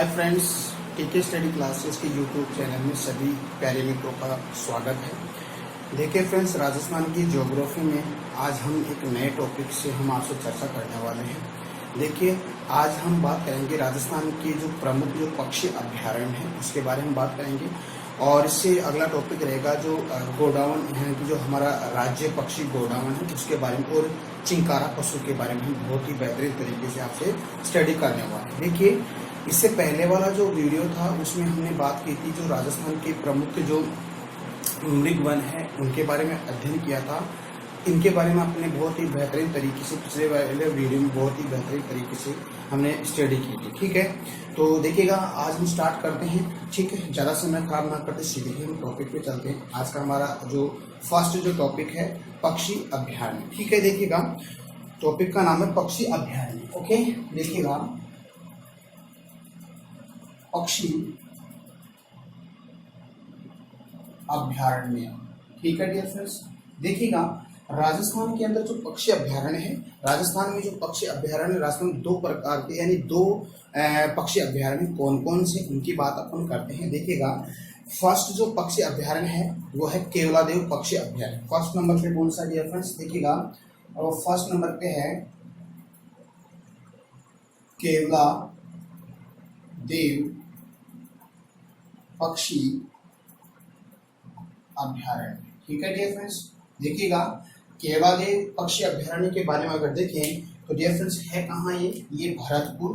Hi friends, टीके study classes के YouTube channel में सभी प्यारे मित्रों का स्वागत है। देखिए फ्रेंड्स, राजस्थान की ज्योग्राफी में आज हम एक नए टॉपिक से हम आपसे चर्चा करने वाले हैं। देखिए, आज हम बात करेंगे राजस्थान के जो प्रमुख जो पक्षी अभ्यारण्य हैं उसके बारे में बात करेंगे, और इससे अगला टॉपिक रहेगा जो गोडाउन है कि जो हमारा राज्य पक्षी गोडाउन है उसके बारे में, और चिंकारा पशु के बारे में हम बहुत ही बेहतरीन तरीके से आपसे स्टडी करने वाले हैं। देखिए, इससे पहले वाला जो वीडियो था उसमें हमने बात की थी जो राजस्थान के प्रमुख जो मृग वन है उनके बारे में अध्ययन किया था। इनके बारे में अपने बहुत ही बेहतरीन तरीके से पिछले वाले वीडियो में बहुत ही बेहतरीन तरीके से हमने स्टडी की थी। ठीक है, तो देखिएगा आज हम स्टार्ट करते हैं। ठीक है, ज़्यादा समय खराब ना करते सीधे ही हम टॉपिक पे चलते हैं। आज का हमारा जो फर्स्ट जो टॉपिक है पक्षी अभ्यारण्य। ठीक है, देखिएगा टॉपिक का नाम है पक्षी अभ्यारण्य। ओके, देखिएगा पक्षी अभ्यारण्य। ठीक है डियर फ्रेंड्स, देखिएगा राजस्थान के अंदर जो पक्षी अभ्यारण्य है, राजस्थान में जो पक्षी अभ्यारण्य, राजस्थान में दो प्रकार के यानी दो पक्षी अभ्यारण्य कौन कौन से उनकी बात अपन करते हैं। देखिएगा फर्स्ट जो पक्षी अभ्यारण्य है वो है केवलादेव पक्षी अभ्यारण्य। फर्स्ट नंबर पे कौन सा डियर फ्रेंड्स, देखिएगा और फर्स्ट नंबर पे है केवलादेव पक्षी अभ्यारण्य। ठीक है डियर फ्रेंड्स, देखिएगा केवलादेव पक्षी अभ्यारण्य के बारे में अगर देखें तो डियर फ्रेंड्स है कहाँ ये भरतपुर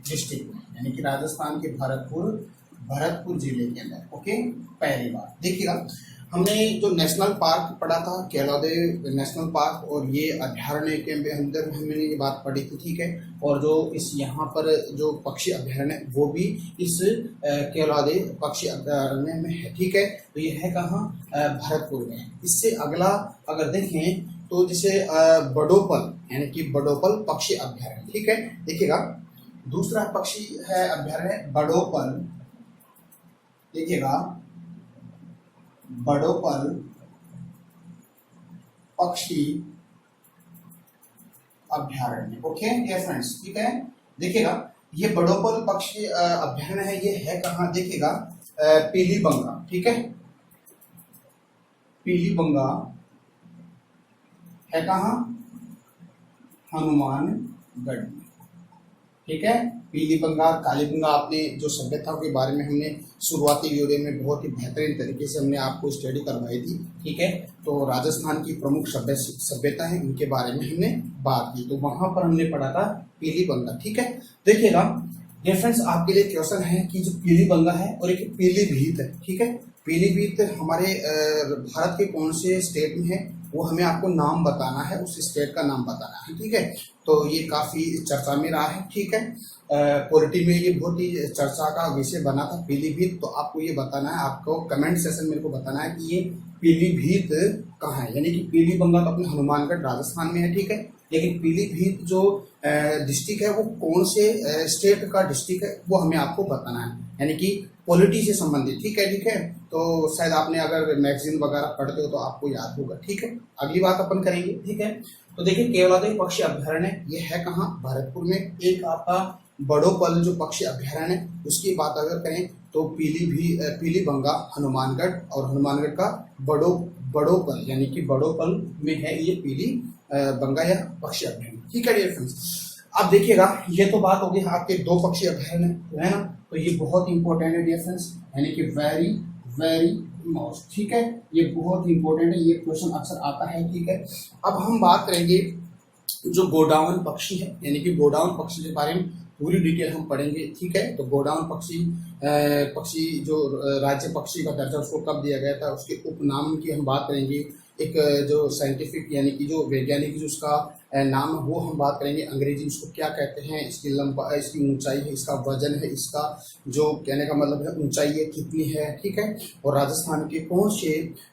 डिस्ट्रिक्ट में, यानी कि राजस्थान के भरतपुर जिले के अंदर। ओके, पहली बात देखिएगा हमने जो नेशनल पार्क पढ़ा था केवलादेव नेशनल पार्क, और ये अभ्यारण्य के अंदर हमने ये बात पढ़ी थी। ठीक है, और जो इस यहाँ पर जो पक्षी अभ्यारण्य वो भी इस केवलादेव पक्षी अभ्यारण्य में है। ठीक है, तो ये है कहाँ, भरतपुर में। इससे अगला अगर देखें तो जैसे बड़ोपल यानी कि बड़ोपल पक्षी अभ्यारण्य। ठीक है, देखिएगा दूसरा पक्षी है अभ्यारण्य बड़ोपल। देखिएगा बड़ोपल पक्षी अभ्यारण्य। ओके डियर फ्रेंड्स, ठीक है, देखिएगा ये बड़ोपल पक्षी अभ्यारण्य है, ये है कहाँ, देखिएगा पीलीबंगा। ठीक है, पीलीबंगा है कहाँ, हनुमानगढ़। ठीक है, पीलीबंगा कालीबंगा, आपने जो सभ्यताओं के बारे में हमने शुरुआती वीडियो में बहुत ही बेहतरीन तरीके से हमने आपको स्टडी करवाई थी। ठीक है, तो राजस्थान की प्रमुख सभ्यता है उनके बारे में हमने बात की, तो वहां पर हमने पढ़ा था पीलीबंगा। ठीक है, देखिएगा डियर फ्रेंड्स आपके लिए क्वेश्चन है कि जो पीलीबंगा है और एक पीलीभीत है। ठीक है, पीलीभीत हमारे भारत के कौन से स्टेट में है वो हमें आपको नाम बताना है, उस स्टेट का नाम बताना है। ठीक है, तो ये काफी चर्चा में रहा है। ठीक है, पॉलिटी में ये बहुत ही चर्चा का विषय बना था पीलीभीत, तो आपको ये बताना है, आपको कमेंट सेशन मेरे को बताना है कि ये पीलीभीत कहाँ है, यानी कि पीलीबंगा तो अपने हनुमानगढ़ राजस्थान में है। ठीक है, लेकिन पीलीभीत जो डिस्ट्रिक्ट है वो कौन से स्टेट का डिस्ट्रिक्ट है वो हमें आपको बताना है, यानी कि पॉलिटी से संबंधित। ठीक है, तो शायद आपने अगर मैगजीन वगैरह पढ़ते हो तो आपको याद होगा। ठीक है, अगली बात अपन करेंगे। ठीक है, तो देखिए केवलादेव पक्षी अभ्यारण्य ये है कहाँ, भरतपुर में। एक आपका बड़ोपल जो पक्षी अभ्यारण्य उसकी बात अगर करें तो पीलीबंगा हनुमानगढ़, और हनुमानगढ़ का बड़ोपल यानी कि बड़ोपल में है ये पीलीबंगा या पक्षी अभ्यारण्य। ठीक है डियर फ्रेंड्स, अब देखिएगा ये तो बात होगी आपके दो पक्षी अभ्यारण्य है ना, तो ये बहुत इंपॉर्टेंट है डियर फ्रेंड्स, यानी कि वेरी मोस्ट। ठीक है, ये बहुत इंपॉर्टेंट है, ये क्वेश्चन अक्सर आता है। ठीक है, अब हम बात करेंगे जो गोडाउन पक्षी है, यानी कि गोडाउन पक्षी के बारे में पूरी डिटेल हम पढ़ेंगे। ठीक है, तो गोडाउन पक्षी जो राज्य पक्षी का दर्जा उसको कब दिया गया था, उसके उपनाम की हम बात करेंगे। एक जो साइंटिफिक यानी कि जो वैज्ञानिक जो उसका नाम है वो हम बात करेंगे, अंग्रेजी उसको क्या कहते हैं, इसकी लंबाई, इसकी ऊंचाई है, इसका वजन है, इसका जो कहने का मतलब है ऊंचाई है कितनी है। ठीक है, और राजस्थान के कौन से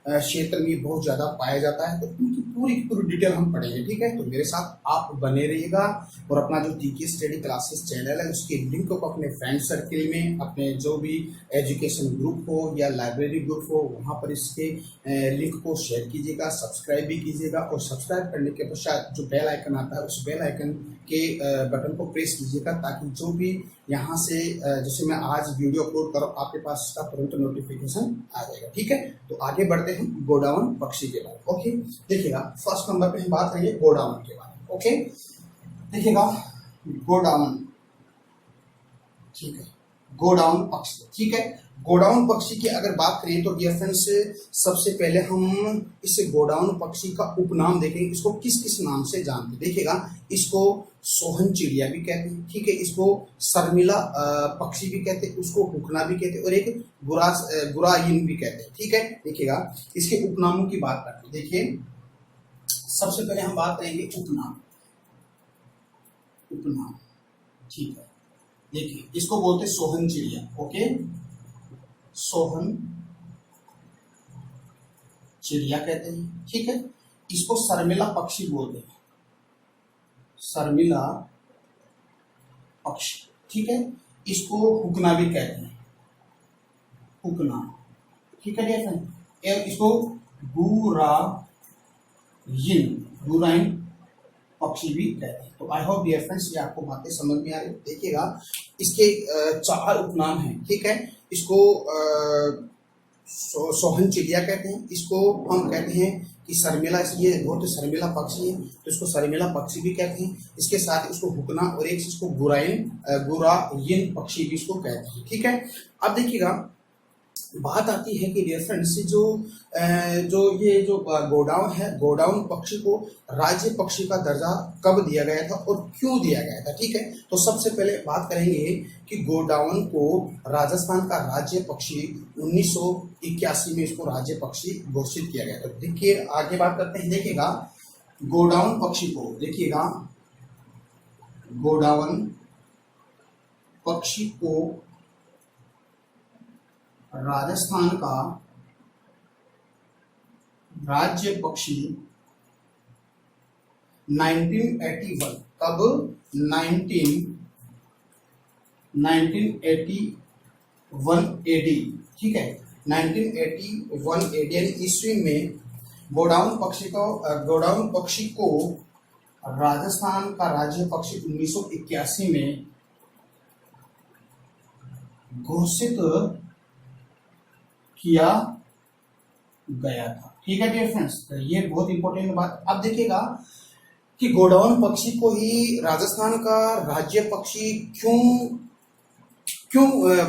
क्षेत्र में बहुत ज़्यादा पाया जाता है, तो उनकी पूरी डिटेल हम पढ़ेंगे। ठीक है, तो मेरे साथ आप बने रहिएगा, और अपना जो टीके स्टडी क्लासेस चैनल है उसके लिंक को अपने फ्रेंड सर्किल में, अपने जो भी एजुकेशन ग्रुप हो या लाइब्रेरी ग्रुप हो वहाँ पर इसके लिंक को शेयर कीजिएगा, सब्सक्राइब भी कीजिएगा, और सब्सक्राइब करने के पश्चात जो बेल बेल आइकन आता है, उस बेल आइकन के बटन को प्रेस कीजिएगा, ताकि जो भी यहाँ से जैसे मैं आज वीडियो अपलोड करूँ आपके पास इसका तुरंत नोटिफिकेशन आ जाएगा। ठीक है, तो आगे बढ़ते हैं गोडाउन पक्षी के बारे में। ओके, देखिएगा फर्स्ट नंबर पे हम बात करेंगे गोडाउन के बारे में। ओके, देखिएगा गोडाउन, ठीक है, गोडाउन पक्षी, ठीक है। गोडाउन पक्षी की अगर बात करें तो डियर फ्रेंड्स, सबसे पहले हम इस गोडाउन पक्षी का उपनाम देखेंगे, इसको किस किस नाम से जानते हैं। देखिएगा, इसको सोहन चिड़िया भी कहते हैं, ठीक है, इसको शर्मिला पक्षी भी कहते हैं, उसको हुकना भी कहते हैं, और एक गुराइन भी कहते हैं। ठीक है, देखिएगा इसके उपनामों की बात करते हैं। देखिए, सबसे पहले हम बात करेंगे उपनाम, उपनाम, ठीक है। देखिए, इसको बोलते हैं सोहन चिड़िया। ओके, सोहन चिड़िया कहते हैं, ठीक है। इसको शर्मिला पक्षी बोलते हैं, शर्मिला पक्षी, ठीक है। इसको हुकना भी कहते हैं, हुकना, ठीक है डियर। इसको गुराइन पक्षी भी कहते हैं। तो आई होप डियर फ्रेंड्स ये आपको बातें समझ में आ रही है। देखिएगा, इसके 4 उपनाम हैं, ठीक है। इसको सोहन चिड़िया कहते हैं, इसको हम कहते हैं कि शर्मिला, ये बहुत शर्मिला पक्षी है तो इसको शर्मिला पक्षी भी कहते हैं। इसके साथ इसको हुकना और एक इसको गुराइन पक्षी भी इसको कहते हैं, ठीक है। अब देखिएगा, बात आती है कि डियर फ्रेंड्स, ये जो गोडाउन है, गोडाउन पक्षी को राज्य पक्षी का दर्जा कब दिया गया था और क्यों दिया गया था, ठीक है। तो सबसे पहले बात करेंगे कि गोडाउन को राजस्थान का राज्य पक्षी 1981 में इसको राज्य पक्षी घोषित किया गया था। देखिए, आगे बात करते हैं। देखिएगा, गोडाउन पक्षी को, देखिएगा गोडाउन पक्षी को राजस्थान का राज्य पक्षी 1981, कब 1981 एडी, ठीक है, 1981 एडी ईस्वी में गोडाउन पक्षी को राजस्थान का राज्य पक्षी 1981 में घोषित किया गया था, ठीक है डियर फ्रेंड्स। तो ये बहुत इंपॉर्टेंट बात। अब देखिएगा कि गोडाउन पक्षी को ही राजस्थान का राज्य पक्षी क्यों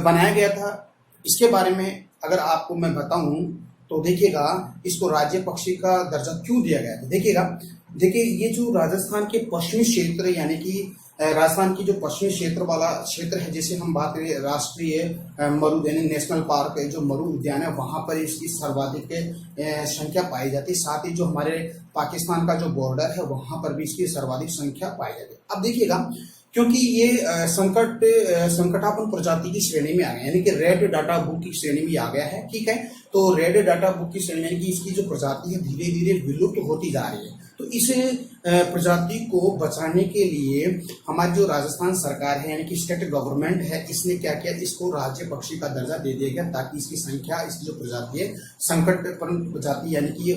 बनाया गया था, इसके बारे में अगर आपको मैं बताऊं तो देखिएगा, इसको राज्य पक्षी का दर्जा क्यों दिया गया था। देखिए, ये जो राजस्थान के पश्चिमी क्षेत्र, यानी कि राजस्थान की जो पश्चिमी क्षेत्र वाला क्षेत्र है, जैसे हम बात करें राष्ट्रीय मरु यानी नेशनल पार्क, जो मरु उद्यान है, वहां पर इसकी सर्वाधिक संख्या पाई जाती है। साथ ही जो हमारे पाकिस्तान का जो बॉर्डर है, वहां पर भी इसकी सर्वाधिक संख्या पाई जाती है। अब देखिएगा, क्योंकि ये संकटापन्न प्रजाति की श्रेणी में आ गया, यानी कि रेड डाटा बुक की श्रेणी में आ गया है, ठीक है। तो रेड डाटा बुक की श्रेणी, यानी कि इसकी जो प्रजाति है धीरे धीरे विलुप्त होती जा रही है। तो इस प्रजाति को बचाने के लिए हमारी जो राजस्थान सरकार है, यानी कि स्टेट गवर्नमेंट है, इसने क्या किया, इसको राज्य पक्षी का दर्जा दे दिया गया, ताकि इसकी संख्या, इसकी जो प्रजाति है संकटपन्न प्रजाति, यानी कि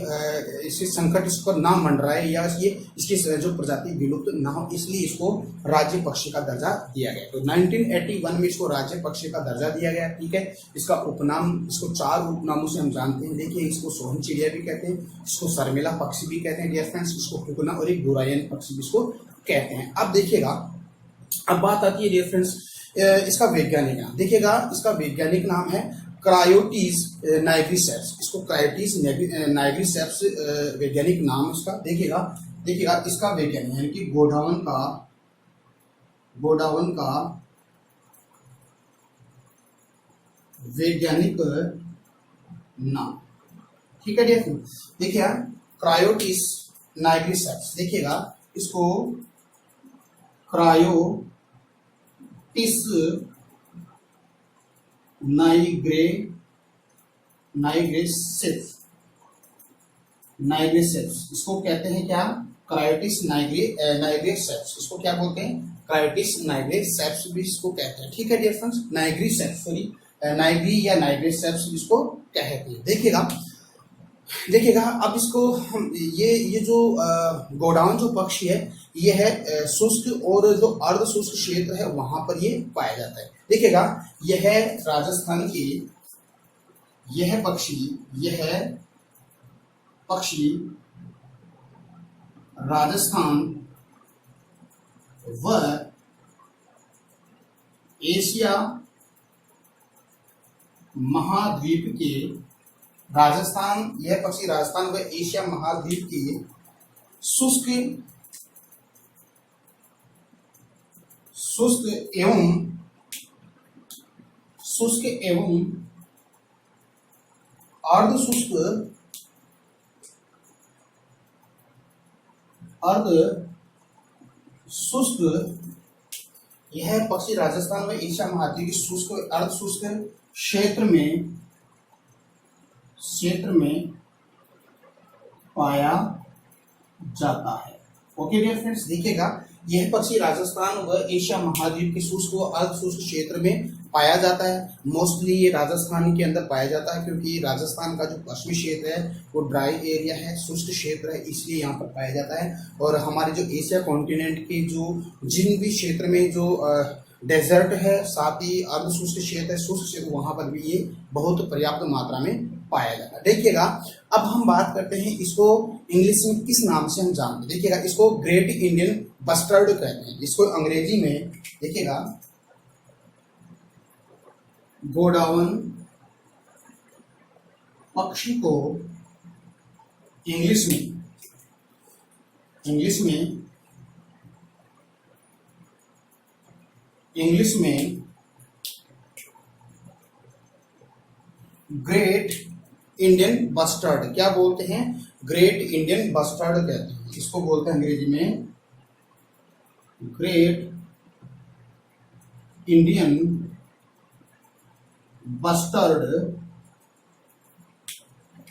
इससे संकट इस पर ना मंडराए या इसकी जो प्रजाति विलुप्त ना हो, इसलिए इसको राज्य पक्षी का दर्जा दिया गया। तो 1981 में इसको राज्य पक्षी का दर्जा दिया गया, ठीक है। इसका उपनाम, इसको 4 उपनामों से हम जानते हैं। देखिए, इसको सोहन चिड़िया भी कहते हैं, इसको शर्मिला पक्षी भी कहते हैं डियर फ्रेंड्स, इसको हुकना और एक गुराइन पक्षी भी इसको कहते हैं। अब देखिएगा, अब बात आती है डियर फ्रेंड्स इसका वैज्ञानिक नाम। देखिएगा, इसका वैज्ञानिक नाम है क्रायोटीज नाइग्रिसेप्स, इसको क्रायोटीज नाइग्रिसेप्स वैज्ञानिक नाम इसका। देखिएगा इसका वैज्ञानिक, यानी कि गोडाउन का वैज्ञानिक नाम, ठीक है डियर फ्रेंड्स। देखिए, क्रायोटीज नाइग्रिसेप्स, देखिएगा इसको क्रायोटिस नाइग्रिसेप्स इसको कहते हैं क्या, क्रायोटिस नाइग्रिसेप्स, इसको क्या बोलते हैं, क्रायोटिस नाइग्रिसेप्स भी इसको कहते हैं, ठीक है डियर फ्रेंड्स। नाइग्रिसेप्स, सॉरी नाइग्री या नाइग्रिसेप्स इसको कहते हैं। देखिएगा, देखिएगा अब इसको ये जो गोडाउन जो पक्षी है ये है शुष्क और जो अर्ध शुष्क क्षेत्र है वहां पर ये पाया जाता है। देखिएगा यह है राजस्थान की, यह पक्षी राजस्थान व एशिया महाद्वीप के, राजस्थान, यह पक्षी राजस्थान व एशिया महाद्वीप के शुष्क एवं अर्ध शुष्क, यह पक्षी राजस्थान व एशिया महाद्वीप के शुष्क और अर्ध शुष्क क्षेत्र में पाया जाता है। ओके डियर फ्रेंड्स, देखिएगा यह पक्षी राजस्थान व एशिया महाद्वीप के शुष्क व अर्ध शुष्क क्षेत्र में पाया जाता है। मोस्टली ये राजस्थान के अंदर पाया जाता है क्योंकि राजस्थान का जो पश्चिमी क्षेत्र है वो ड्राई एरिया है, शुष्क क्षेत्र है, इसलिए यहाँ पर पाया जाता है। और हमारे जो एशिया कॉन्टिनेंट के जो जिन भी क्षेत्र में जो डेजर्ट है, साथ ही अर्ध शुष्क क्षेत्र है, शुष्क क्षेत्र, वहां पर भी ये बहुत पर्याप्त मात्रा में पाया जाता है। देखिएगा अब हम बात करते हैं इसको इंग्लिश में किस नाम से हम जानते हैं। देखिएगा इसको ग्रेट इंडियन बस्टर्ड कहते हैं, इसको अंग्रेजी में देखिएगा गोडाउन पक्षी को इंग्लिश में ग्रेट इंडियन बस्टर्ड क्या बोलते हैं, ग्रेट इंडियन बस्टर्ड कहते हैं, इसको बोलते हैं अंग्रेजी में ग्रेट इंडियन बस्टर्ड।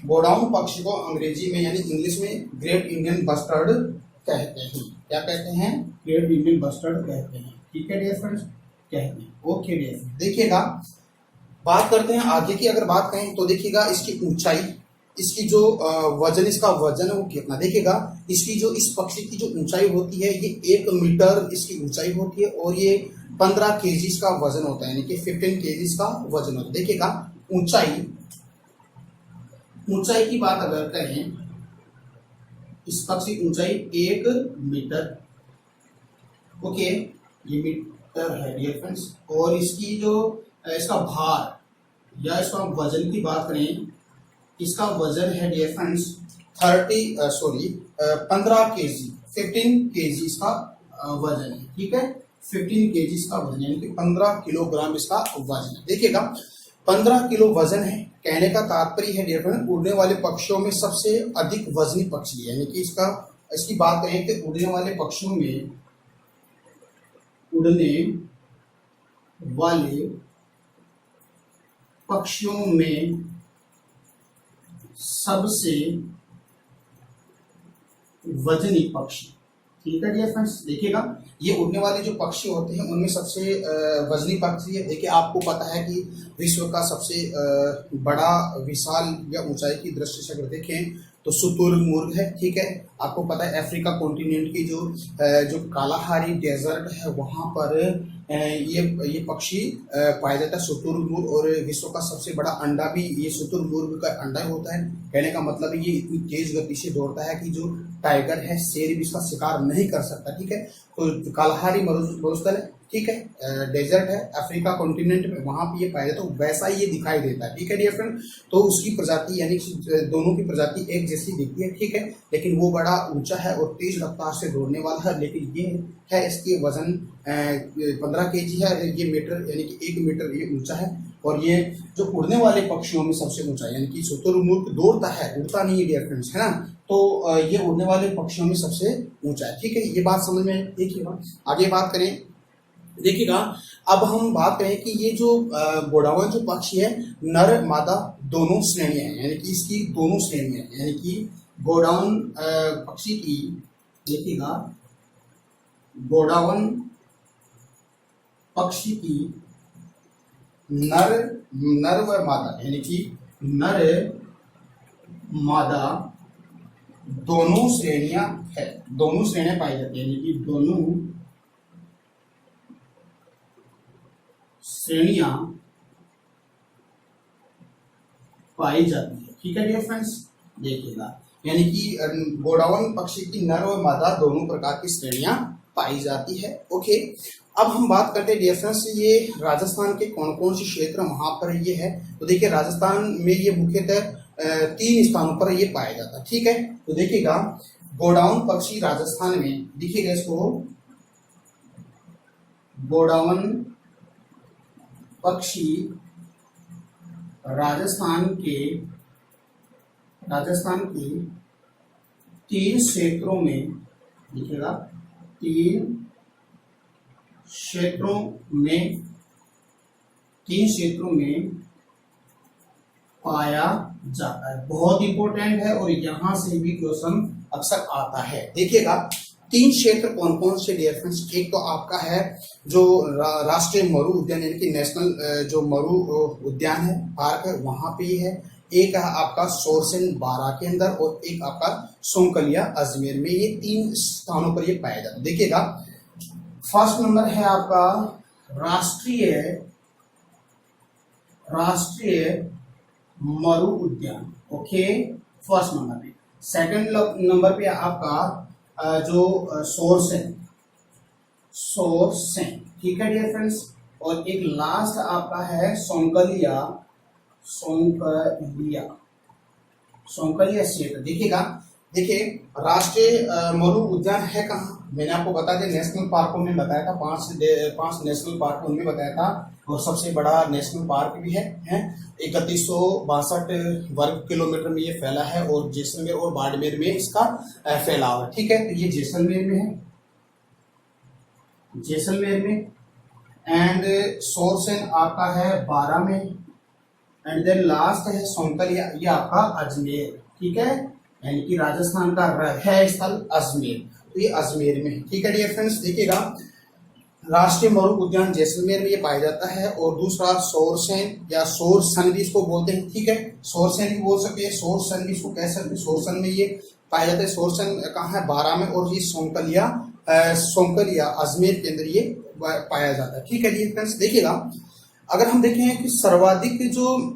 गोडाउन पक्षी को अंग्रेजी में यानी इंग्लिश में ग्रेट इंडियन बस्टर्ड कहते हैं। क्या कहते हैं, ग्रेट इंडियन बस्टर्ड कहते हैं। ठीक है डियर फ्रेंड्स, कहते हैं। ओके डियर फ्रेंड्स, देखिएगा बात करते हैं आगे की। अगर बात करें तो देखिएगा इसकी ऊंचाई, इसकी जो वजन, इसका वजन है वो कितना। देखिएगा इसकी जो, इस पक्षी की जो ऊंचाई होती है ये 1 मीटर इसकी ऊंचाई होती है और ये 15 केजी का वजन होता है, यानी कि 15 केजी का वजन होता है। देखिएगा ऊंचाई की बात अगर करें, इस पक्षी की ऊंचाई 1 मीटर, ओके, ये मीटर है डियर फ्रेंड्स। और इसकी जो इसका भार या इसका वजन की बात करें, इसका वजन है डियर फ्रेंड्स 15 केजी, 15 केजी इसका वजन है। ठीक है, 15 केजी इसका वजन यानी कि 15 किलोग्राम इसका वजन है। देखिएगा 15 किलो वजन है, कहने का तात्पर्य है डियर फ्रेंड उड़ने वाले पक्षियों में सबसे अधिक वजनी पक्षी है। यानी कि इसकी बात करें कि उड़ने वाले पक्षियों में सबसे वजनी पक्षी। ठीक है डियर फ्रेंड्स, देखिएगा ये उड़ने वाले जो पक्षी होते हैं उनमें सबसे वजनी पक्षी है। देखिए आपको पता है कि विश्व का सबसे बड़ा, विशाल या ऊंचाई की दृष्टि से अगर देखें तो शुतुरमुर्ग है। ठीक है, आपको पता है अफ्रीका कॉन्टिनेंट की जो कालाहारी डेजर्ट है वहां पर ये पक्षी पाया जाता है, शुतुरमुर्ग। और विश्व का सबसे बड़ा अंडा भी ये शुतुरमुर्ग का अंडा होता है। कहने का मतलब ये इतनी तेज गति से दौड़ता है कि जो टाइगर है, शेर भी इसका शिकार नहीं कर सकता। ठीक है, तो कालाहारी मरुस्थल है, ठीक है, डेजर्ट है अफ्रीका कॉन्टिनेंट में, वहां पे ये पाया जाता है, तो वैसा ही ये दिखाई देता है। ठीक है डियर फ्रेंड, तो उसकी प्रजाति यानी दोनों की प्रजाति एक जैसी दिखती है। ठीक है, लेकिन वो बड़ा ऊंचा है और तेज रफ्तार से दौड़ने वाला है। लेकिन ये है इसकी वजन 15 केजी है, ये मीटर यानी कि 1 मीटर ये ऊंचा है। और ये जो उड़ने वाले पक्षियों में सबसे ऊंचा यानी कि शुतुरमुर्ग दौड़ता है, उड़ता नहीं है डियर फ्रेंड्स, है ना, तो ये उड़ने वाले पक्षियों में सबसे ऊंचा है। ठीक है, ये बात समझ में देखिएगा। आगे बात करें, देखिएगा अब हम बात करें कि ये जो गोडाउन जो पक्षी है, नर मादा दोनों श्रेणियां हैं, यानी कि इसकी दोनों श्रेणियां हैं। यानी कि गोडाउन पक्षी की, देखिएगा गोडाउन पक्षी की नर व मादा, यानी कि नर मादा दोनों श्रेणियां है, दोनों श्रेणियां पाई जाती है, यानी कि दोनों श्रेणियां पाई जाती है। ठीक है डियर फ्रेंड्स, देखिएगा यानी कि गोडाउन पक्षी की नर और मादा दोनों प्रकार की श्रेणियां पाई जाती है। ओके, अब हम बात करते हैं डियर फ्रेंड्स, ये राजस्थान के कौन कौन से क्षेत्र वहां पर ये है। तो देखिए राजस्थान में ये मुख्यतः 3 स्थानों पर ये पाया जाता है। ठीक है, तो देखिएगा गोडाउन पक्षी राजस्थान में, देखिएगा इसको गोडाउन पक्षी राजस्थान के 3 क्षेत्रों में, देखिएगा 3 क्षेत्रों में पाया जाता है। बहुत इंपॉर्टेंट है और यहां से भी क्वेश्चन अक्सर आता है। देखिएगा 3 क्षेत्र कौन कौन से डियर फ्रेंड्स, एक तो आपका है जो राष्ट्रीय मरु उद्यान यानी कि नेशनल जो मरु उद्यान है, पार्क है, वहां पे है। एक है आपका सोरसेन बारा के अंदर और एक आपका सोंकलिया अजमेर में। ये 3 स्थानों पर ये पाया जाता है। देखिएगा फर्स्ट नंबर है आपका राष्ट्रीय मरु उद्यान। ओके, फर्स्ट नंबर पे। सेकंड नंबर पे आपका जो सोरसेन, ठीक है डियर फ्रेंड्स। और एक लास्ट आपका है सोंकलिया क्षेत्र। देखिएगा, देखिए राष्ट्रीय मरु उद्यान है कहाँ, मैंने आपको बता दिया नेशनल पार्कों में बताया था, 5 नेशनल पार्क उनमें बताया था। और सबसे बड़ा नेशनल पार्क भी है 3162 वर्ग किलोमीटर में ये फैला है और जैसलमेर और बाड़मेर में इसका फैलाव है। ठीक है, तो ये जैसलमेर में है, एंड सोरसेन आपका है 12 में, एंड देन लास्ट है सोंकलिया, ये आपका अजमेर। ठीक है, यानी कि राजस्थान का है स्थल अजमेर, तो ये अजमेर में है। ठीक है डियर फ्रेंड्स, देखिएगा राष्ट्रीय मरु उद्यान जैसलमेर में ये पाया जाता है। और दूसरा सोरसेन या सोरसन भी इसको बोलते हैं। ठीक है, सोरसेन भी बोल सकते हैं, सोरसन भी इसको कह सकते हैं। सोरसन में ये पाया जाता है। सोरसन कहाँ है, 12 में। और ये सोंकलिया अजमेर के अंदर ये पाया जाता है। ठीक है डियर फ्रेंड्स, देखिएगा अगर हम देखें कि सर्वाधिक जो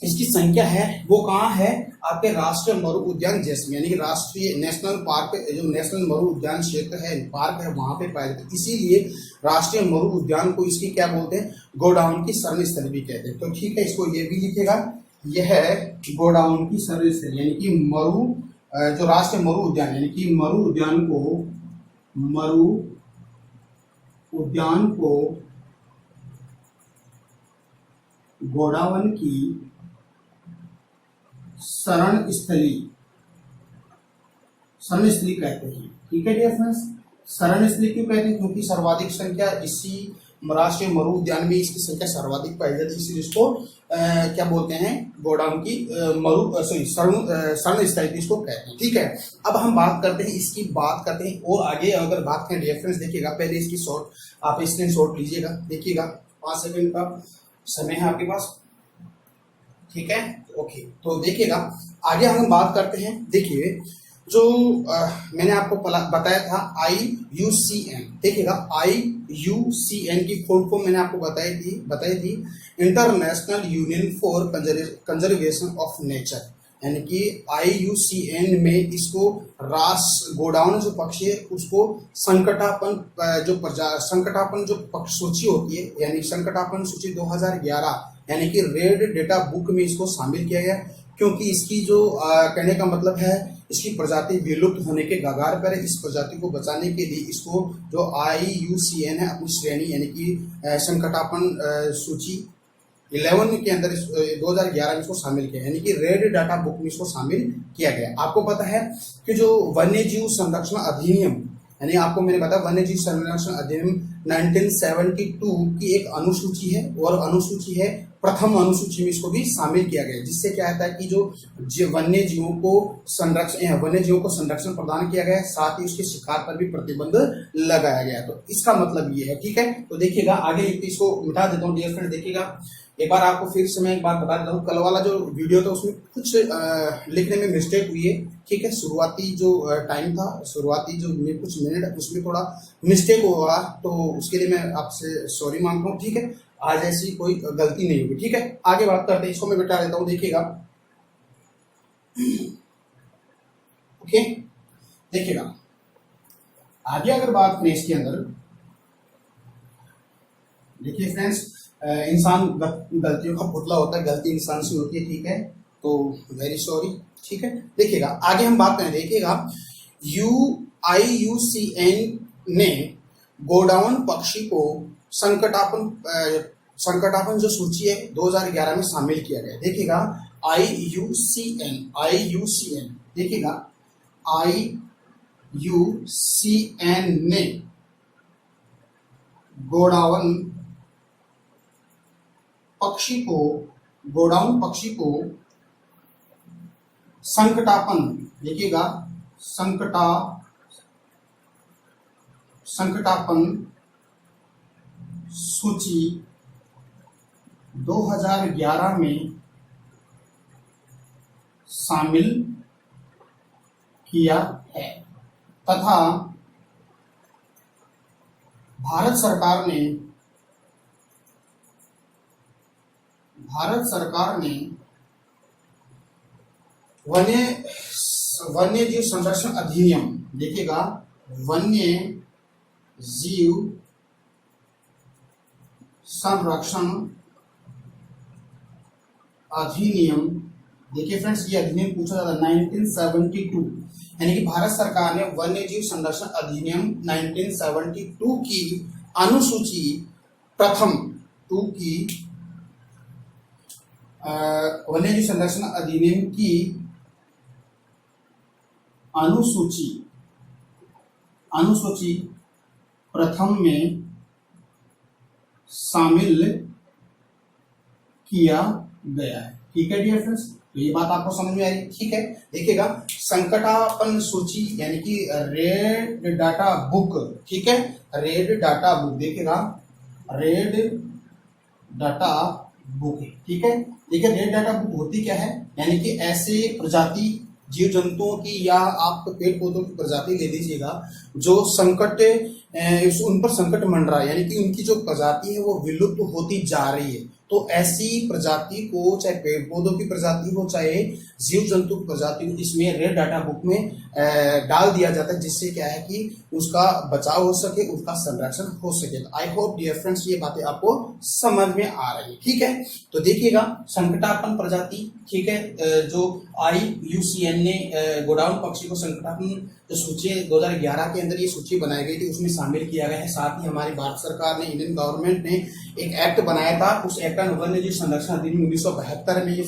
इसकी संख्या है वो कहाँ है, आपके राष्ट्रीय मरु उद्यान जैसलमेर यानी कि राष्ट्रीय नेशनल पार्क, जो नेशनल मरु उद्यान क्षेत्र है, पार्क है, वहां पे पाया जाता है। इसीलिए राष्ट्रीय मरु उद्यान को इसकी क्या बोलते हैं, गोडाउन की शरण स्थल भी कहते हैं। तो ठीक है, इसको ये भी लिखेगा, यह है गोडाउन की शरण स्थल, यानी कि मरु जो राष्ट्रीय मरु उद्यान यानी कि मरु उद्यान को गोडाउन की शरण स्थली कहते हैं। ठीक है डियर फ्रेंड्स, शरण स्थली क्यों कहते हैं, क्योंकि सर्वाधिक संख्या इसी राष्ट्रीय मरु उद्यान में इसकी संख्या सर्वाधिक पाई जाती है, इसलिए इसको क्या बोलते हैं, गोडाउन की शरण स्थली इसको कहते हैं। ठीक है, अब हम बात करते हैं और आगे अगर बात करें डियर फ्रेंड्स, देखिएगा पहले इसकी आप स्क्रीनशॉट लीजिएगा। देखिएगा 5 सेकंड का समय है आपके पास। ठीक है, ओके, तो देखिएगा आगे हम बात करते हैं। देखिए जो मैंने आपको बताया था IUCN, देखिएगा IUCN की फुल फॉर्म मैंने आपको बताई थी international union for conservation of nature, यानी कि IUCN में इसको गोडाउन जो पक्षी है उसको संकटापन जो पक्ष सूची होती है, यानी संकटापन सूची 2011 यानी कि रेड डेटा बुक में इसको शामिल किया गया, क्योंकि इसकी जो कहने का मतलब है इसकी प्रजाति विलुप्त होने के कगार पर है। इस प्रजाति को बचाने के लिए इसको जो IUCN है अपनी श्रेणी यानी कि संकटापन सूची 11 के अंदर 2011 में इसको शामिल किया, यानी कि रेड डाटा बुक में इसको शामिल किया गया। आपको पता है कि जो वन्य जीव संरक्षण अधिनियम, यानी आपको मैंने बताया वन्य जीव संरक्षण अधिनियम 1972 की एक अनुसूची है, और अनुसूची है प्रथम अनुसूची में इसको भी शामिल किया गया, जिससे क्या होता है कि जो वन्य जीवों को संरक्षण प्रदान किया गया है, साथ ही उसके शिकार पर भी प्रतिबंध लगाया गया। तो इसका मतलब ये है। ठीक है, तो देखिएगा आगे इसको मिटा देता हूँ डियर फ्रेंड। देखिएगा एक बार आपको फिर से मैं एक बात बता देता हूँ, कल वाला जो वीडियो था उसमें कुछ लिखने में मिस्टेक हुई है, ठीक है। शुरुआती जो टाइम था, शुरुआती जो कुछ मिनट, उसमें थोड़ा मिस्टेक हुआ, तो उसके लिए मैं आपसे सॉरी मांगता हूँ, ठीक है। आज ऐसी कोई गलती नहीं होगी, ठीक है। आगे बात करते हैं, इसको मैं बिठा देता हूँ, देखिएगा, ओके। देखिएगा आगे अगर बात करें इसके अंदर, देखिए फ्रेंड्स, इंसान गलतियों का पुतला होता है, गलती इंसान से होती है, ठीक है। तो वेरी सॉरी, ठीक है। देखिएगा आगे हम बात करें, देखिएगा IUCN ने गोडाउन पक्षी को संकटापन जो सूची है 2011 में शामिल किया गया। देखिएगा IUCN, देखिएगा IUCN ने गोडाउन पक्षी को संकटापन, देखिएगा संकटापन सूची 2011 में शामिल किया है, तथा भारत सरकार ने वन्य जीव संरक्षण अधिनियम, देखिएगा वन्य जीव संरक्षण अधिनियम, देखिए फ्रेंड्स, ये अधिनियम पूछा जाता है 1972, यानी कि भारत सरकार ने वन्य जीव संरक्षण अधिनियम 1972 की अनुसूची प्रथम वन्य जीव संरक्षण अधिनियम की अनुसूची प्रथम में शामिल किया गया है, ठीक है डियर फ्रेंड्स। तो ये बात आपको समझ में आ रही है, ठीक है। देखिएगा संकटापन सूची यानी कि रेड डाटा बुक, ठीक है, रेड डाटा बुक, देखिएगा रेड डाटा बुक, ठीक है। देखिए रेड डाटा बुक होती क्या है, यानी कि ऐसे प्रजाति जीव जंतुओं की या आप पेड़ पौधों की प्रजाति ले लीजिएगा जो उन पर संकट मंडरा है, यानी कि उनकी जो प्रजाति है वो विलुप्त होती जा रही है। तो ऐसी प्रजाति को, चाहे पेड़ पौधों की प्रजाति हो, चाहे जीव जंतु की प्रजाति हो, इसमें रेड डाटा बुक में डाल दिया जाता है, जिससे क्या है कि उसका बचाव हो सके, उसका संरक्षण हो सके। आई होप डियर फ्रेंड्स ये बातें आपको समझ में आ रही है, ठीक है। तो देखिएगा संकटापन प्रजाति, ठीक है, जो IUCN ने गोडाउन पक्षी को संकटापन जो सूची 2011 के अंदर ये सूची बनाई गई थी उसमें शामिल किया गया है। साथ ही हमारी भारत सरकार ने, इंडियन गवर्नमेंट ने एक एक्ट बनाया था, उस एक्ट का वन्य जीव संरक्षण अधिनियम 1972 में ये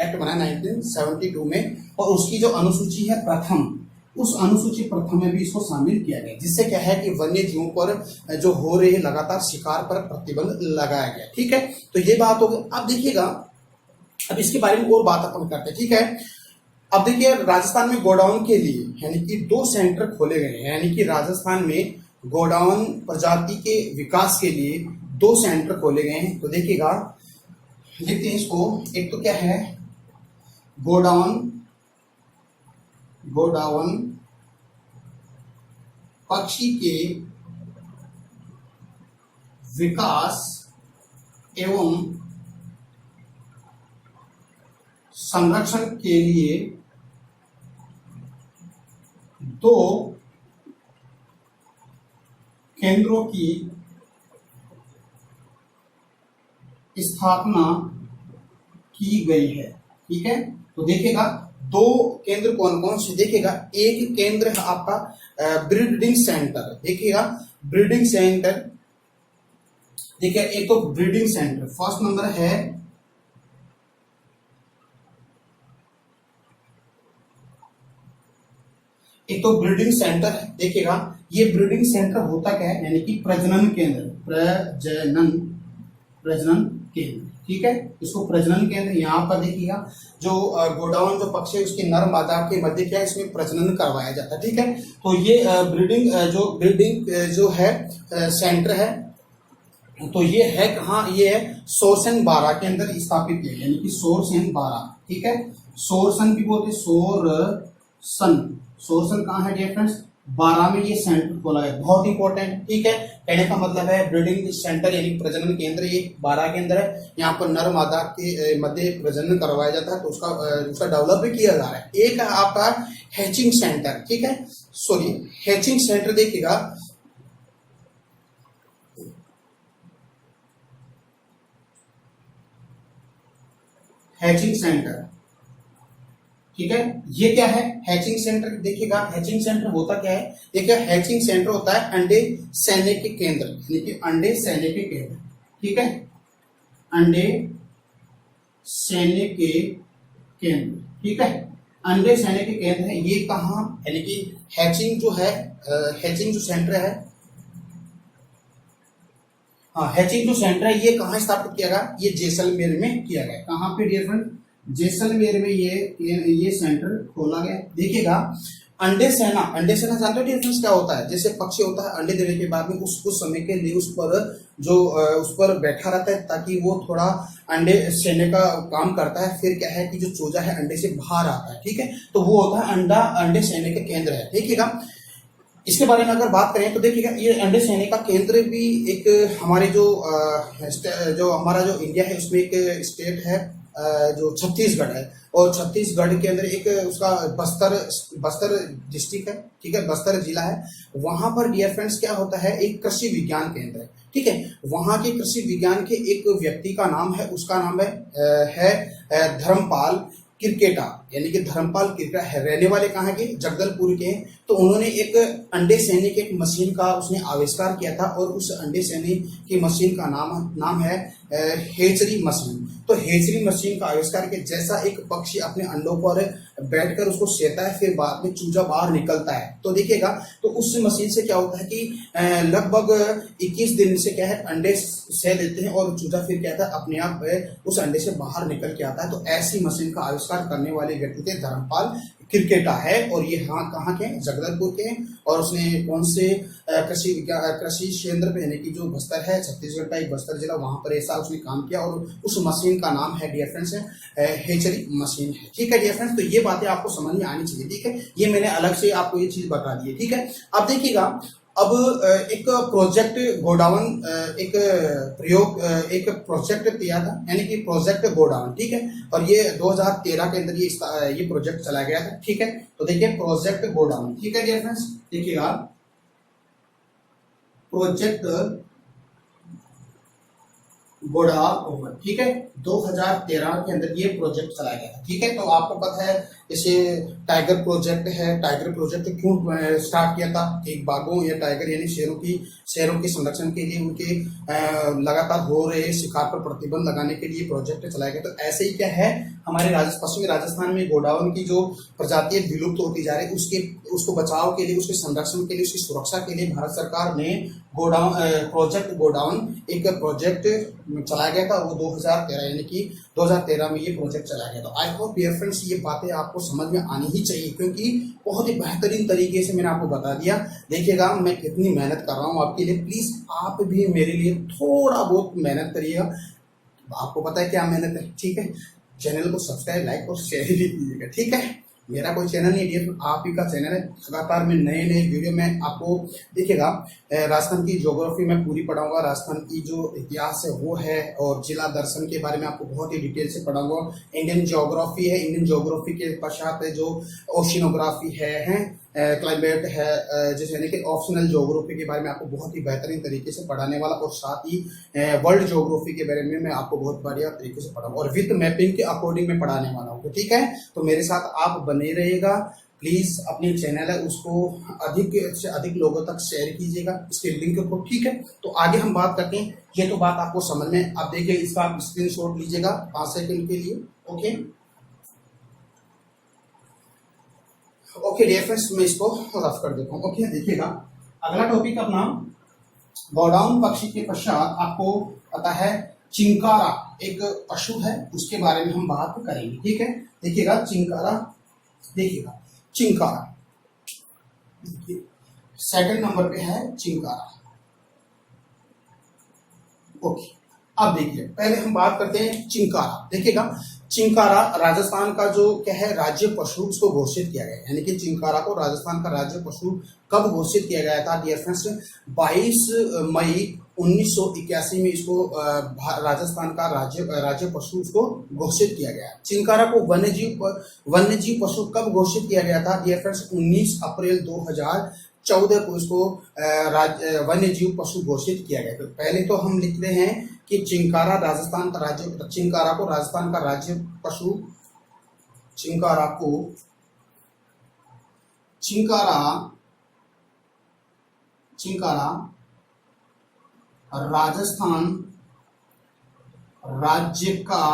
एक्ट बनाया 1972 में, और उसकी जो अनुसूची है प्रथम, उस अनुसूची प्रथम में भी इसको शामिल किया गया, जिससे क्या है कि वन्य जीवों पर जो हो रहे लगातार शिकार पर प्रतिबंध लगाया गया, ठीक है। तो ये बात हो गई। अब देखिएगा, अब इसके बारे में और बात अपन करते हैं, ठीक है। अब देखिए राजस्थान में गोडाउन के लिए यानी कि 2 सेंटर खोले गए हैं, यानी कि राजस्थान में गोडाउन प्रजाति के विकास के लिए 2 सेंटर खोले गए हैं। तो देखिएगा, लिखते हैं इसको, एक तो क्या है गोडाउन पक्षी के विकास एवं संरक्षण के लिए 2 केंद्रों की स्थापना की गई है, ठीक है। तो देखिएगा 2 केंद्र कौन कौन से, देखिएगा एक केंद्र है आपका ब्रीडिंग सेंटर, देखिएगा ब्रीडिंग सेंटर, देखिए एक तो ब्रीडिंग सेंटर फर्स्ट नंबर है, एक तो ब्रीडिंग सेंटर है। देखिएगा ये ब्रीडिंग सेंटर होता क्या है, यानी कि प्रजनन केंद्र, ठीक है। इसको प्रजनन केंद्र, यहाँ पर देखिएगा जो गोडाउन जो पक्षी है उसके नर मादा के मध्य क्या है, इसमें प्रजनन करवाया जाता है, ठीक है। तो ये ब्रीडिंग जो है सेंटर है, तो ये है कहाँ, ये है सोरसन बारा के अंदर स्थापित है, यानी कि सोरसन बारा। ठीक है, सोरसन भी बोलते हैं, सोरसन। सोरसन कहाँ है डियर फ्रेंड्स, बारा में ये सेंटर खोला है, बहुत इंपॉर्टेंट। ठीक है, कहने का मतलब है ब्रीडिंग सेंटर यानी प्रजनन केंद्र ये बारा के अंदर है। यहाँ पर नर मादा के मध्य प्रजनन करवाया जाता है, तो उसका डेवलप भी किया जा रहा है। एक है आपका हैचिंग सेंटर। ठीक है, सॉरी हैचिंग सेंटर देखिएगा, हैचिंग सेंटर। ठीक है, ये क्या है हैचिंग सेंटर, देखिएगा हैचिंग सेंटर होता क्या है, देखिए हैचिंग सेंटर होता है अंडे सैन्य के केंद्र, यानी कि अंडे सैन्य के केंद्र। ठीक है, अंडे सैन्य के केंद्र। ठीक है, अंडे सैन्य के केंद्र है ये कहाँ, यानी कि हैचिंग जो है, हैचिंग जो सेंटर है, हाँ हैचिंग जो सेंटर है ये कहाँ स्थापित किया गया, ये जैसलमेर में किया गया। कहाँ पे डियर फ्रेंड, जैसलमेर में ये सेंटर खोला गया। देखिएगा अंडे सेना, अंडे सेना जानते हो डियर फ्रेंड्स क्या होता है, जैसे पक्षी होता है अंडे देने के बाद में उस कुछ समय के लिए उस पर बैठा रहता है ताकि वो थोड़ा अंडे सेने का काम करता है। फिर क्या है कि जो चूजा है अंडे से बाहर आता है। ठीक है, तो वो होता है अंडे सेने के केंद्र है। देखिएगा इसके बारे में अगर बात करें तो देखिएगा ये अंडे सेने का केंद्र भी एक हमारे जो हमारा जो इंडिया है उसमें एक स्टेट है जो छत्तीसगढ़ है, और छत्तीसगढ़ के अंदर एक उसका बस्तर डिस्ट्रिक्ट है। ठीक है, बस्तर जिला है। वहां पर डियर फ्रेंड्स क्या होता है, एक कृषि विज्ञान केंद्र है। ठीक है, वहां के कृषि विज्ञान के एक व्यक्ति का नाम है, उसका नाम है धर्मपाल क्रिकेटा, यानी कि धर्मपाल क्रिकेटा है। रहने वाले कहाँ के, जगदलपुर के। तो उन्होंने एक अंडे सेने की एक मशीन का उसने आविष्कार किया था, और उस अंडे सेने की मशीन का नाम है हेचरी मशीन। तो हेचरी मशीन का आविष्कार के जैसा एक पक्षी अपने अंडों पर बैठकर उसको सेता है, फिर बाद में चूजा बाहर निकलता है। तो देखिएगा तो उस मशीन से क्या होता है कि लगभग 21 दिन से क्या है अंडे सह लेते हैं, और चूजा फिर क्या था अपने आप उस अंडे से बाहर निकल के आता है। तो ऐसी मशीन का आविष्कार करने वाले व्यक्ति थे धर्मपाल क्रिकेटा है, और ये कहाँ के हैं, जगदलपुर के हैं। और उसने कौन से कृषि क्षेत्र पे, यानी कि जो बस्तर है, छत्तीसगढ़ का एक बस्तर जिला, वहां पर ऐसा उसने काम किया, और उस मशीन का नाम है डियर फ्रेंड्स हेचरी मशीन है। ठीक है डियर फ्रेंड्स, तो ये बातें आपको समझ में आनी चाहिए। ठीक है, ये मैंने अलग से आपको ये चीज बता दी है। ठीक है, अब देखिएगा अब एक प्रोजेक्ट गोडाउन, एक प्रोजेक्ट किया था, यानी कि प्रोजेक्ट गोडाउन। ठीक है, और ये 2013 के अंदर ये प्रोजेक्ट चलाया गया था। ठीक है, तो देखिए प्रोजेक्ट गोडाउन। ठीक है डियर फ्रेंड्स, देखिएगा प्रोजेक्ट गोडाउन। ठीक है, 2013 के अंदर ये प्रोजेक्ट चलाया गया था। ठीक है, तो आपको पता है जैसे टाइगर प्रोजेक्ट है, टाइगर प्रोजेक्ट क्यों स्टार्ट किया था, एक बाघों या टाइगर यानी शेरों के संरक्षण के लिए, उनके लगातार हो रहे शिकार पर प्रतिबंध लगाने के लिए प्रोजेक्ट चलाया गया। तो ऐसे ही क्या है हमारे पश्चिमी राजस्थान में गोडाउन की जो प्रजातियां विलुप्त होती जा रही है, उसको बचाव के लिए, उसके संरक्षण के लिए, उसकी सुरक्षा के लिए भारत सरकार ने प्रोजेक्ट गोडाउन एक प्रोजेक्ट चलाया गया था। वो 2013 यानी कि 2013 में ये प्रोजेक्ट चलाया गया। तो आई होप डियर फ्रेंड्स ये बातें आपको समझ में आनी ही चाहिए, क्योंकि बहुत ही बेहतरीन तरीके से मैंने आपको बता दिया। देखिएगा मैं कितनी मेहनत कर रहा हूँ आपके लिए, प्लीज आप भी मेरे लिए थोड़ा बहुत मेहनत करिएगा। आपको पता है क्या मेहनत है। ठीक है, चैनल को सब्सक्राइब, लाइक और शेयर भी कीजिएगा। ठीक है, मेरा कोई चैनल नहीं है, आप ही का चैनल है। लगातार मैं नए वीडियो में आपको देखिएगा राजस्थान की ज्योग्राफी में पूरी पढ़ाऊंगा, राजस्थान की जो इतिहास है वो है, और जिला दर्शन के बारे में आपको बहुत ही डिटेल से पढ़ाऊंगा। इंडियन ज्योग्राफी है, इंडियन ज्योग्राफी के पश्चात जो ओशिनोग्राफी है क्लाइमेट है, जैसे यानी कि ऑप्शनल ज्योग्राफी के बारे में आपको बहुत ही बेहतरीन तरीके से पढ़ाने वाला, और साथ ही वर्ल्ड ज्योग्राफी के बारे में मैं आपको बहुत बढ़िया तरीके से पढ़ाऊंगा, और विथ मैपिंग के अकॉर्डिंग में पढ़ाने वाला हूँ। ठीक है, तो मेरे साथ आप बने रहिएगा। प्लीज अपनी चैनल है उसको अधिक से अधिक लोगों तक शेयर कीजिएगा, इसके लिंक को। ठीक है, तो आगे हम बात करते हैं। ये तो बात आपको समझ में, आप देखिए इसका आप स्क्रीनशॉट लीजिएगा 5 सेकंड के लिए। ओके डियर फ्रेंड्स, मैं इसको रफ कर देता हूँ। ओके, देखिएगा अगला टॉपिक अपना गोडाउन पक्षी के पश्चात आपको पता है चिंकारा एक पशु है, उसके बारे में हम बात करेंगे। ठीक है, देखिएगा चिंकारा, देखिएगा चिंकारा सेकंड नंबर पे है चिंकारा। ओके, अब देखिए पहले हम बात करते हैं चिंकारा। देखिएगा चिंकारा राजस्थान का जो क्या है राज्य पशु उसको घोषित किया गया, यानी कि चिंकारा को राजस्थान का राज्य पशु कब घोषित किया गया था डियर फ्रेंड्स? 22 मई 1981 में इसको राजस्थान का राज्य पशु उसको घोषित किया गया। चिंकारा को वन्यजीव पशु कब घोषित किया गया था डियर फ्रेंड्स? 19 अप्रैल 2014 को इसको वन्यजीव पशु घोषित किया गया। तो पहले तो हम लिख रहे हैं कि चिंकारा को राजस्थान का राज्य पशु, चिंकारा राजस्थान राज्य का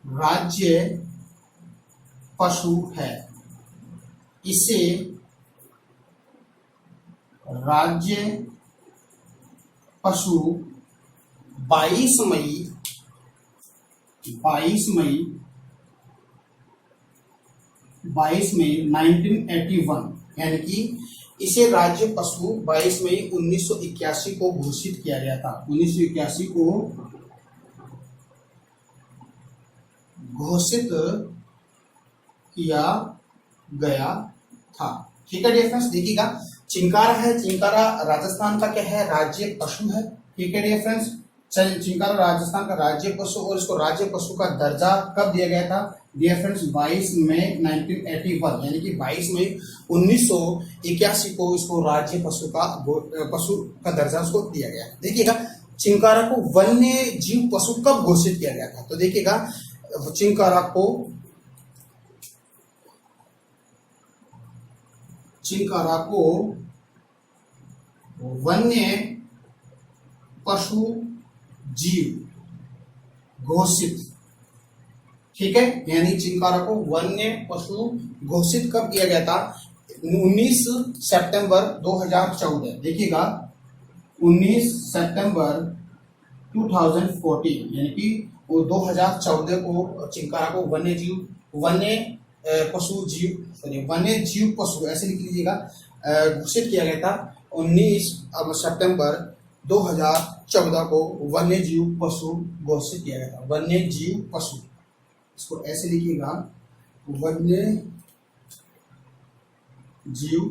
राज्य पशु है। इसे राज्य पशु 22 मई 1981, यानी कि इसे राज्य पशु 22 मई 1981 को घोषित किया गया था। 1981 को घोषित किया गया था। ठीक है डियर फ्रेंड्स, देखिएगा चिंकारा है, चिंकारा राजस्थान का क्या है? राज्य पशु है। ठीक है डियर फ्रेंड्स, चिंकारा राजस्थान का राज्य पशु, और इसको राज्य पशु का दर्जा कब दिया गया था डियर फ्रेंड्स? 22 मई 1981, यानी कि 22 मई 1981 को इसको राज्य पशु का दर्जा उसको दिया गया। देखिएगा चिंकारा को वन्य जीव पशु कब घोषित किया गया था? तो देखिएगा चिंकारा को वन्य पशु जीव घोषित, ठीक है, यानी चिंकारा को वन्य पशु घोषित कब किया गया था? 19 सितंबर 2014। देखिएगा 19 सितंबर 2014, यानी कि वो 2014 को चिंकारा को वन्य जीव पशु ऐसे लिख लीजिएगा घोषित किया गया था। 19 सितंबर 2014 को वन्य जीव पशु घोषित किया गया था। वन्य जीव पशु, इसको ऐसे लिखिएगा वन्य जीव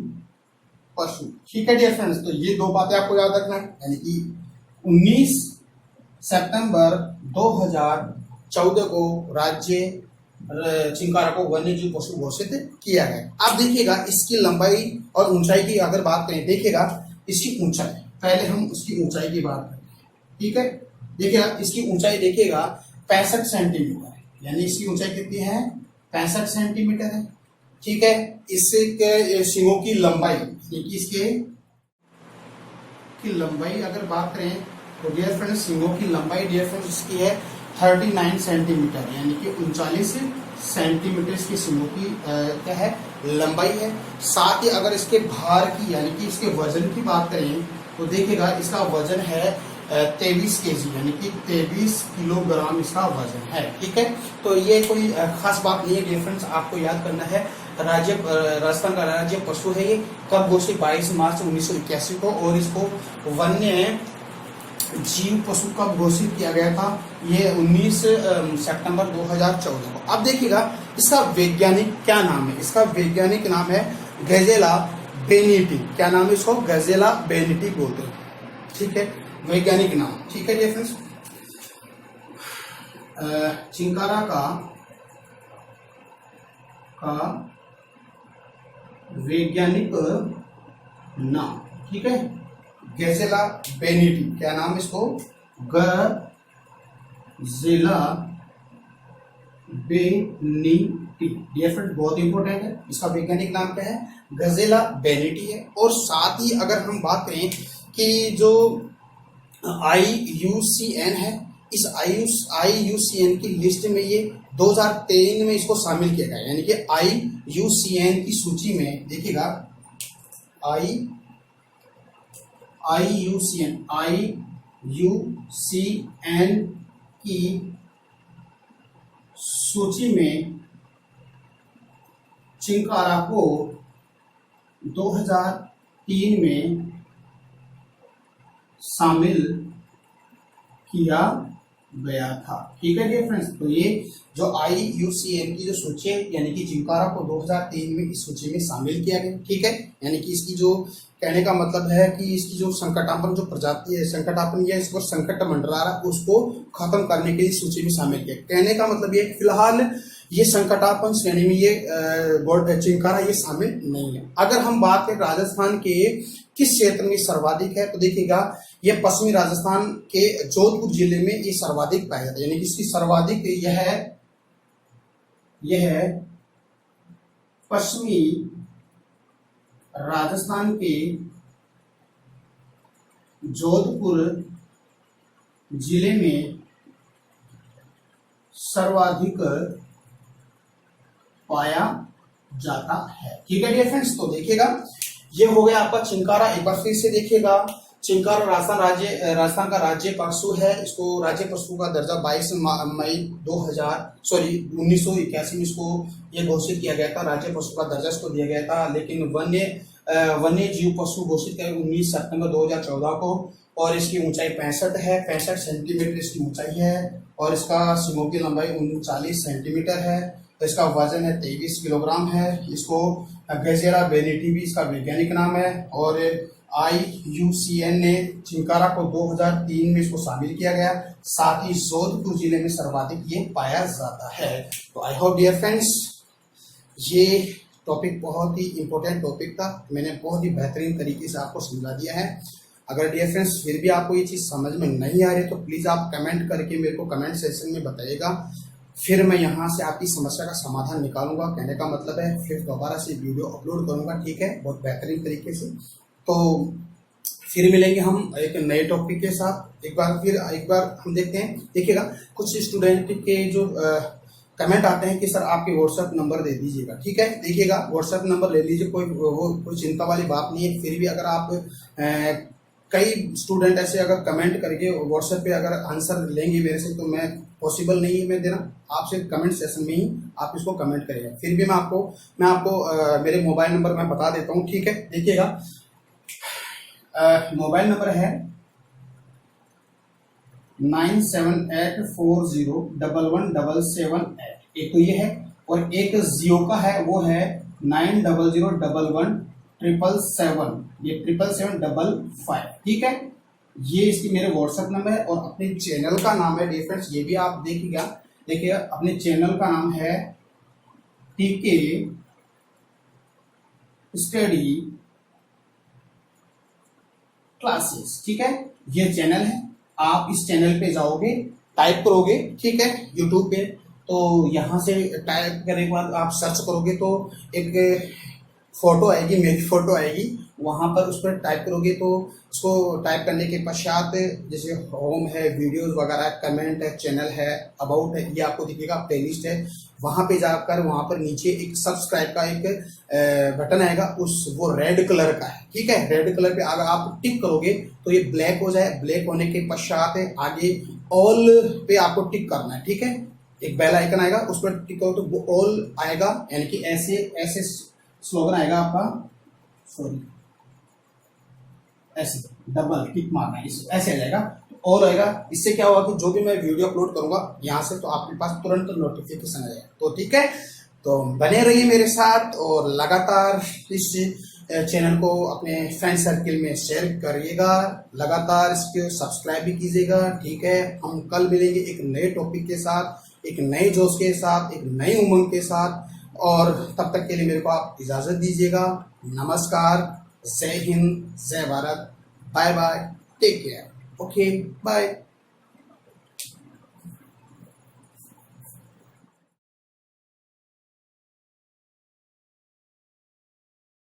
पशु। ठीक है डियर फ्रेंड्स, तो ये दो बातें आपको याद रखना है, यानी कि 19 सितंबर 2014 को राज्य चिंकारा को वन्य जीव पशु घोषित किया गया। अब देखिएगा इसकी लंबाई और ऊंचाई की अगर बात करें, देखिएगा इसकी ऊंचाई, पहले हम उसकी ऊंचाई की बात करते हैं। ठीक है, देखिएगा इसकी ऊंचाई देखिएगा 65 सेंटीमीटर, यानी इसकी ऊंचाई कितनी है? 65 सेंटीमीटर है। ठीक है, इसके सींगों की लंबाई, यानी इसके की लंबाई अगर बात करें तो डियर फ्रेंड्स सींगों की लंबाई डियर फ्रेंड्स इसकी है 39 सेंटीमीटर, यानी कि 39 सेंटीमीटर इसकी सींगों की क्या है? लंबाई है। साथ ही अगर इसके भार की, यानी कि इसके वजन की बात करें तो देखिएगा इसका वजन है 23 केजी, यानी कि 23 किलोग्राम इसका वजन है। ठीक है, तो ये कोई खास बात नहीं है डियर फ्रेंड्स, आपको याद करना है राजस्थान का राज्य पशु है। ये कब घोषित? 22 मार्च 1981 को, और इसको वन्य जीव पशु कब घोषित किया गया था? ये 19 सितंबर 2014 को। अब देखिएगा इसका वैज्ञानिक क्या नाम है? इसका वैज्ञानिक नाम है गजेला बेनिटी। क्या नाम है इसको? गजेला बेनिटी बोलते हैं। ठीक है, वैज्ञानिक नाम। ठीक है डियर फ्रेंड्स, चिंकारा का वैज्ञानिक नाम, ठीक है, गजेला बेनिटी। क्या नाम इसको? गजेला बेनिटी। डियर फ्रेंड बहुत इंपॉर्टेंट है, इसका वैज्ञानिक नाम क्या है? गजेला बेनिटी है। और साथ ही अगर हम बात करें कि जो IUCN है, इस IUCN की लिस्ट में ये 2023 में इसको शामिल किया गया, यानी कि IUCN की सूची में देखिएगा IUCN की सूची में चिंकारा को 2003 में शामिल किया गया था। ठीक है डियर फ्रेंड्स, तो ये जो IUCN की जो सूची है यानी कि चिंकारा को 2003 में इस सूची में शामिल किया गया। ठीक है, यानी कि इसकी जो कहने का मतलब है कि इसकी जो संकटापन जो प्रजाति है, संकटापन या इस पर संकट मंडरा रहा उसको खत्म करने के लिए सूची में शामिल किया। कहने का मतलब ये फिलहाल ये संकटापन श्रेणी में ये चिंकारा ये शामिल नहीं है। अगर हम बात करें राजस्थान के किस क्षेत्र में सर्वाधिक है, तो देखिएगा ये पश्चिमी राजस्थान के जोधपुर जिले में ये सर्वाधिक पाया जाता है, यानी कि इसकी सर्वाधिक यह है पश्चिमी राजस्थान के जोधपुर जिले में सर्वाधिक पाया जाता है। ठीक है डियर फ्रेंड्स, तो देखिएगा ये हो गया आपका चिंकारा। एक बार फिर से देखिएगा, चिंकारा राजस्थान का राज्य पशु है। इसको राज्य पशु का दर्जा 22 मई 1981 में इसको ये घोषित किया गया था, राज्य पशु का दर्जा इसको दिया गया था। लेकिन वन्य जीव पशु घोषित किया 19 सितंबर 2014 को, और इसकी ऊंचाई 65 सेंटीमीटर इसकी ऊंचाई है, और इसका सींगों की लंबाई 39 सेंटीमीटर है। तो इसका वजन है 23 किलोग्राम है। इसको गजेरा बेनिटी भी इसका वैज्ञानिक नाम है, और IUCN ने चिंकारा को 2003 में इसको शामिल किया गया। साथ ही जोधपुर जिले में सर्वाधिक ये पाया जाता है। तो आई होप डियर फ्रेंड्स ये टॉपिक बहुत ही इंपॉर्टेंट टॉपिक था, मैंने बहुत ही बेहतरीन तरीके से आपको समझा दिया है। अगर डियर फ्रेंड्स फिर भी आपको ये चीज़ समझ में नहीं आ रही तो प्लीज़ आप कमेंट करके मेरे को कमेंट सेक्शन में बताइएगा, फिर मैं यहाँ से आपकी समस्या का समाधान निकालूंगा। कहने का मतलब है फिर दोबारा से वीडियो अपलोड करूंगा। ठीक है, बहुत बेहतरीन तरीके से। तो फिर मिलेंगे हम एक नए टॉपिक के साथ। एक बार हम देखते हैं। देखिएगा कुछ स्टूडेंट के जो कमेंट आते हैं कि सर आपके व्हाट्सएप नंबर दे दीजिएगा। ठीक है, देखिएगा व्हाट्सएप नंबर ले लीजिए, कोई चिंता वाली बात नहीं है। फिर भी अगर आप कई स्टूडेंट ऐसे अगर कमेंट करके व्हाट्सएप पे अगर आंसर लेंगे मेरे से, तो मैं पॉसिबल नहीं है मैं देना, आपसे कमेंट सेशन में ही आप इसको कमेंट करिएगा। फिर भी मैं आपको मेरे मोबाइल नंबर मैं बता देता हूँ। ठीक है, देखिएगा मोबाइल नंबर है 9784011778। एक तो ये है, और एक जियो का है वो है 90011177, ये 77755। ठीक है, ये इसकी मेरे व्हाट्सएप नंबर है। और अपने चैनल का नाम है डियर फ्रेंड्स, ये भी आप देखिएगा अपने चैनल का नाम है TK स्टडी क्लासेस। ठीक है, ये चैनल है। आप इस चैनल पे जाओगे, टाइप करोगे, ठीक है, यूट्यूब पे, तो यहाँ से टाइप करने के बाद आप सर्च करोगे तो एक फोटो आएगी, मेरी फोटो आएगी, वहाँ पर उस पर टाइप करोगे तो उसको टाइप करने के पश्चात जैसे होम है, वीडियोस वगैरह, कमेंट है, चैनल है, अबाउट है, ये आपको दिखेगा, प्लेलिस्ट है। वहाँ पे जाकर वहाँ पर नीचे एक सब्सक्राइब का एक बटन आएगा, वो रेड कलर का है। ठीक है, रेड कलर पे अगर आप टिक करोगे तो ये ब्लैक हो जाए। ब्लैक होने के पश्चात आगे ऑल पे आपको टिक करना है। ठीक है, एक बेल आइकन आएगा, उस पर टिक करो तो वो ऑल आएगा, यानी कि ऐसे स्लोगन आएगा आपका, सॉरी ऐसे डबल टिक मारना है, ऐसे आ जाएगा, और आएगा। इससे क्या होगा कि जो भी मैं वीडियो अपलोड करूंगा यहाँ से, तो आपके पास तुरंत नोटिफिकेशन आ जाएगा। तो ठीक है, तो बने रहिए मेरे साथ और लगातार इस चैनल को अपने फ्रेंड सर्किल में शेयर करिएगा, लगातार इसको सब्सक्राइब भी कीजिएगा। ठीक है, हम कल मिलेंगे एक नए टॉपिक के साथ, एक नए जोश के साथ, एक नई उमंग के साथ, और तब तक के लिए मेरे को आप इजाज़त दीजिएगा। नमस्कार, जय हिंद, जय Bharat, bye bye, take care, okay bye.